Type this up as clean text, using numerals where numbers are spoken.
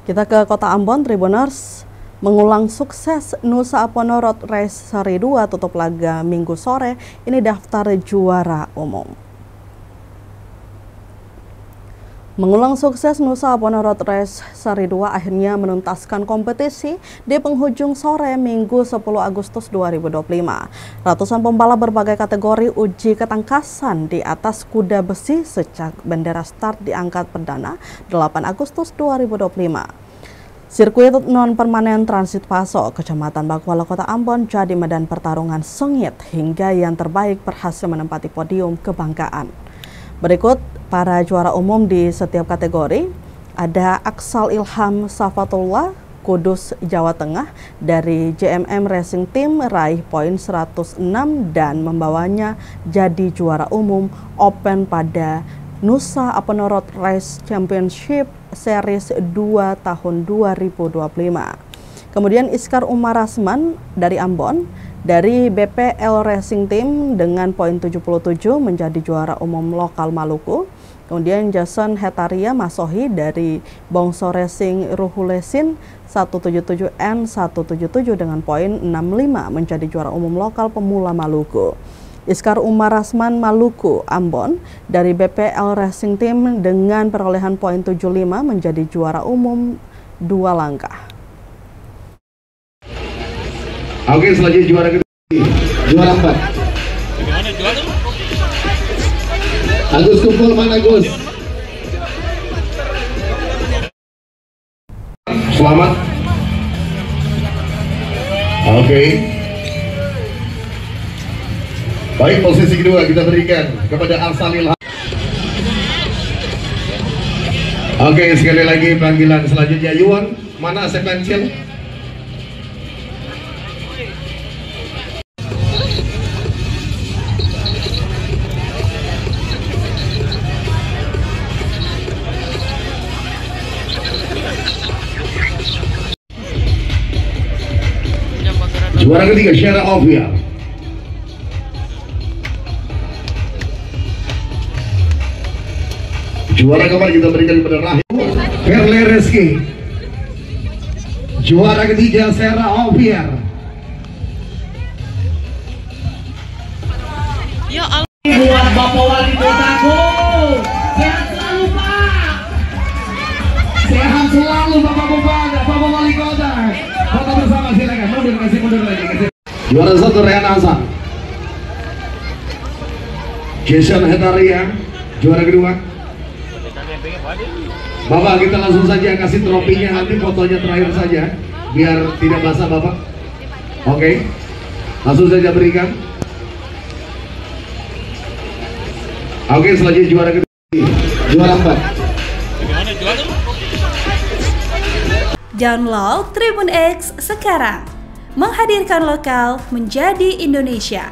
Kita ke Kota Ambon, Tribuners mengulang sukses Nusa Apono Road Race Seri 2 tutup laga Minggu sore. Ini daftar juara umum. Mengulang sukses Nusa Apono Road Race Seri 2 akhirnya menuntaskan kompetisi di penghujung sore Minggu 10 Agustus 2025. Ratusan pembalap berbagai kategori uji ketangkasan di atas kuda besi sejak bendera start diangkat perdana 8 Agustus 2025. Sirkuit non-permanen Transit Paso, Kecamatan Bakuala, Kota Ambon, jadi medan pertarungan sengit hingga yang terbaik berhasil menempati podium kebanggaan. Berikut para juara umum di setiap kategori. Ada Aksal Ilham Safatullah, Kudus, Jawa Tengah, dari JMM Racing Team raih poin 106 dan membawanya jadi juara umum Open pada Nusa Apono Road Race Championship Series 2 tahun 2025. Kemudian Iskar Umar Rasman dari Ambon, dari BPL Racing Team dengan poin 77 menjadi juara umum lokal Maluku. Kemudian Jason Hetaria Masohi dari Bongso Racing Ruhulesin 177N177 dengan poin 65 menjadi juara umum lokal pemula Maluku. Iskar Umar Rasman Maluku Ambon dari BPL Racing Team dengan perolehan poin 75 menjadi juara umum 2 langkah. Oke, selanjutnya juara kedua, juara 4. Agus kumpul mana Gus? Selamat. Oke. Baik, posisi kedua kita berikan kepada Aksal Ilham. Oke, sekali lagi panggilan selanjutnya Yuan, mana asep pensil? Juara ketiga Syara Ovia. Juara keempat kita berikan kepada Rahim Perle Reski. Juara ketiga Sarah Oviar. Ya Allah. Buat Bapak Wali Kotaku, sehat selalu Pak. Sehat selalu Bapak Bupati, Bapak Wali Kota. Foto bersama silakan. Mundur lagi. Juara 1 Rehan Hasan. Jason Hetaria. Juara kedua. Bapak, kita langsung saja kasih trofinya, nanti fotonya terakhir saja biar tidak basah Bapak. Oke, langsung saja berikan. Oke, selanjutnya juara kedua, juara 4. Download Tribun X sekarang, menghadirkan lokal menjadi Indonesia.